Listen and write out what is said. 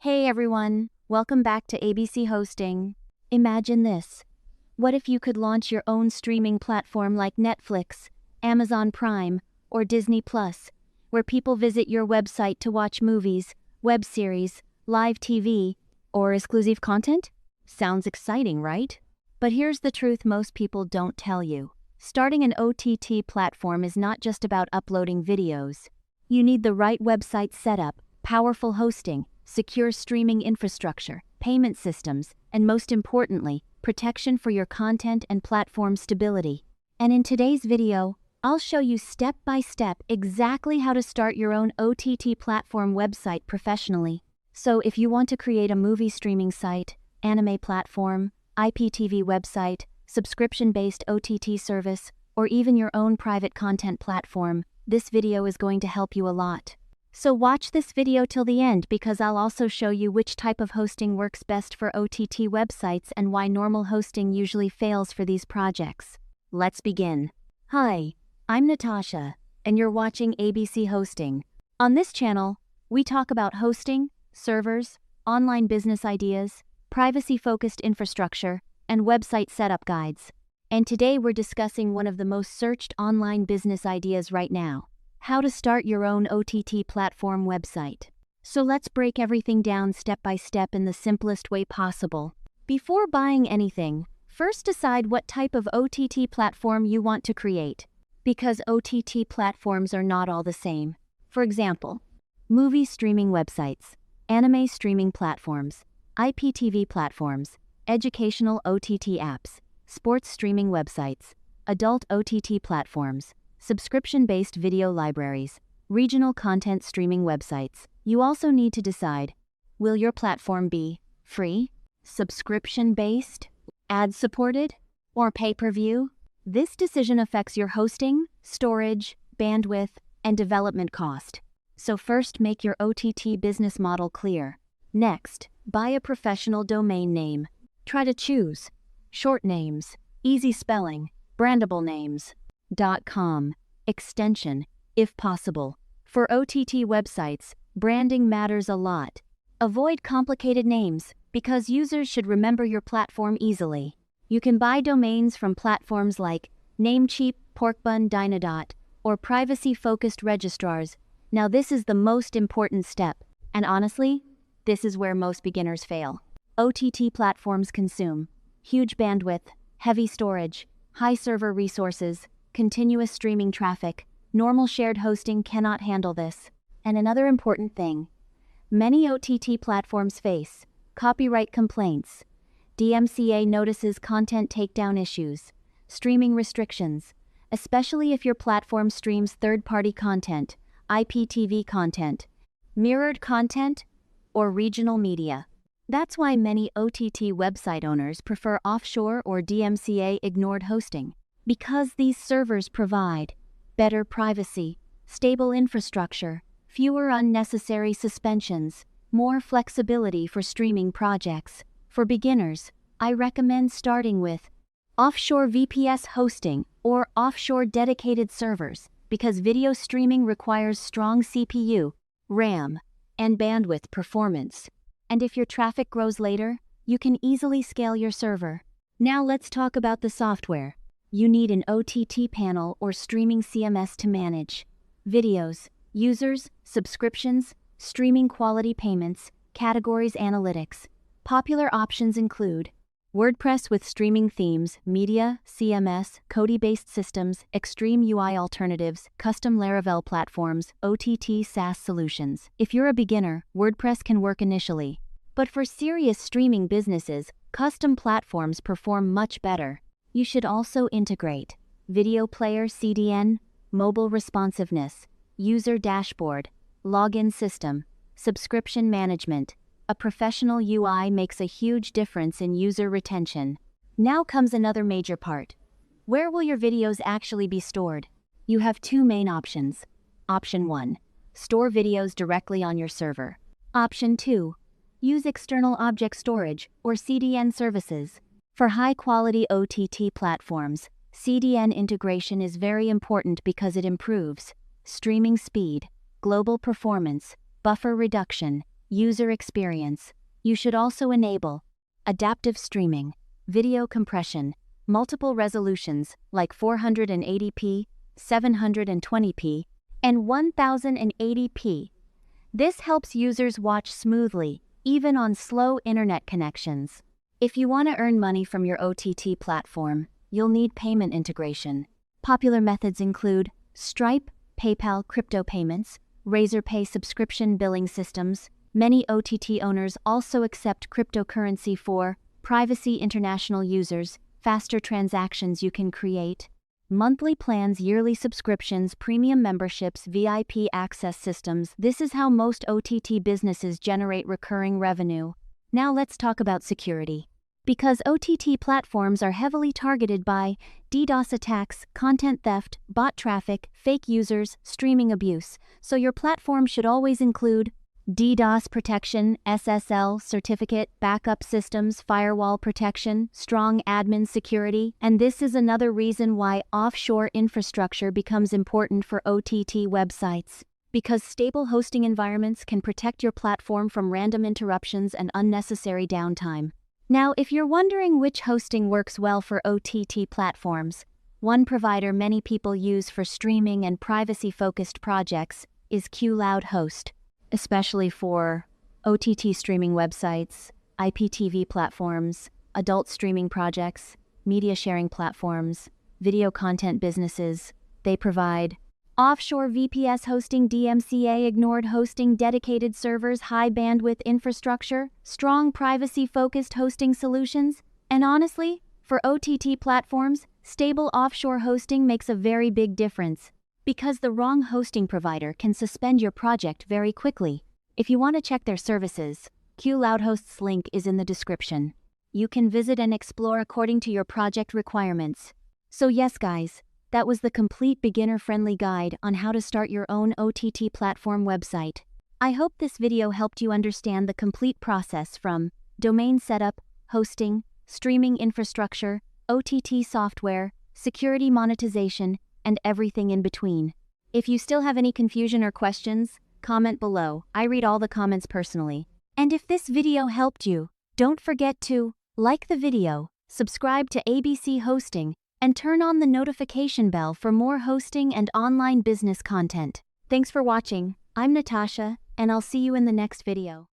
Hey everyone, welcome back to ABC Hosting. Imagine this. What if you could launch your own streaming platform like Netflix, Amazon Prime, or Disney Plus, where people visit your website to watch movies, web series, live TV, or exclusive content? Sounds exciting, right? But here's the truth most people don't tell you. Starting an OTT platform is not just about uploading videos. You need the right website setup, powerful hosting, secure streaming infrastructure, payment systems, and most importantly, protection for your content and platform stability. And in today's video, I'll show you step by step exactly how to start your own OTT platform website professionally. So if you want to create a movie streaming site, anime platform, IPTV website, subscription-based OTT service, or even your own private content platform, this video is going to help you a lot. So watch this video till the end because I'll also show you which type of hosting works best for OTT websites and why normal hosting usually fails for these projects. Let's begin. Hi, I'm Natasha, and you're watching ABC Hosting. On this channel, we talk about hosting, servers, online business ideas, privacy-focused infrastructure, and website setup guides. And today we're discussing one of the most searched online business ideas right now: how to start your own OTT platform website. So let's break everything down step by step in the simplest way possible. Before buying anything, first decide what type of OTT platform you want to create, because OTT platforms are not all the same. For example, movie streaming websites, anime streaming platforms, IPTV platforms, educational OTT apps, sports streaming websites, adult OTT platforms, subscription-based video libraries, regional content streaming websites. You also need to decide, will your platform be free, subscription-based, ad-supported, or pay-per-view? This decision affects your hosting, storage, bandwidth, and development cost. So first, make your OTT business model clear. Next, buy a professional domain name. Try to choose short names, easy spelling, brandable names. .com, extension, if possible. For OTT websites, branding matters a lot. Avoid complicated names, because users should remember your platform easily. You can buy domains from platforms like Namecheap, Porkbun, Dynadot, or privacy-focused registrars. Now this is the most important step, and honestly, this is where most beginners fail. OTT platforms consume huge bandwidth, heavy storage, high server resources, continuous streaming traffic. Normal shared hosting cannot handle this. And another important thing, many OTT platforms face copyright complaints, DMCA notices, content takedown issues, streaming restrictions, especially if your platform streams third-party content, IPTV content, mirrored content, or regional media. That's why many OTT website owners prefer Offshore or DMCA ignored hosting, because these servers provide better privacy, stable infrastructure, fewer unnecessary suspensions, more flexibility for streaming projects. For beginners, I recommend starting with Offshore VPS hosting or Offshore dedicated servers, because video streaming requires strong CPU, RAM, and bandwidth performance. And if your traffic grows later, you can easily scale your server. Now let's talk about the software. You need an OTT panel or streaming CMS to manage videos, users, subscriptions, streaming quality payments, categories analytics. Popular options include WordPress with streaming themes, media, CMS, Kodi-based systems, extreme UI alternatives, custom Laravel platforms, OTT SaaS solutions. If you're a beginner, WordPress can work initially. But for serious streaming businesses, custom platforms perform much better. You should also integrate video player CDN, mobile responsiveness, user dashboard, login system, subscription management. A professional UI makes a huge difference in user retention. Now comes another major part. Where will your videos actually be stored? You have two main options. Option 1. Store videos directly on your server. Option 2. Use external object storage or CDN services. For high-quality OTT platforms, CDN integration is very important because it improves streaming speed, global performance, buffer reduction, User experience. You should also enable adaptive streaming, video compression, multiple resolutions like 480p, 720p, and 1080p. This helps users watch smoothly, even on slow internet connections. If you want to earn money from your OTT platform, you'll need payment integration. Popular methods include Stripe, PayPal crypto payments, Razorpay subscription billing systems. Many OTT owners also accept cryptocurrency for privacy international users, faster transactions you can create, monthly plans, yearly subscriptions, premium memberships, VIP access systems. This is how most OTT businesses generate recurring revenue. Now let's talk about security. Because OTT platforms are heavily targeted by DDoS attacks, content theft, bot traffic, fake users, streaming abuse, so your platform should always include DDoS protection, SSL certificate, backup systems, firewall protection, strong admin security, and this is another reason why offshore infrastructure becomes important for OTT websites. Because stable hosting environments can protect your platform from random interruptions and unnecessary downtime. Now, if you're wondering which hosting works well for OTT platforms, one provider many people use for streaming and privacy-focused projects is QLoud Host, especially for OTT streaming websites, IPTV platforms, adult streaming projects, media sharing platforms, video content businesses. They provide offshore VPS hosting, DMCA ignored hosting, dedicated servers, high bandwidth infrastructure, strong privacy-focused hosting solutions, and honestly, for OTT platforms, stable offshore hosting makes a very big difference. Because the wrong hosting provider can suspend your project very quickly. If you want to check their services, QLoud Host's link is in the description. You can visit and explore according to your project requirements. So yes guys, that was the complete beginner-friendly guide on how to start your own OTT platform website. I hope this video helped you understand the complete process from domain setup, hosting, streaming infrastructure, OTT software, security monetization, and everything in between. If you still have any confusion or questions, comment below. I read all the comments personally. And if this video helped you, don't forget to like the video, subscribe to ABC Hosting, and turn on the notification bell for more hosting and online business content. Thanks for watching. I'm Natasha, and I'll see you in the next video.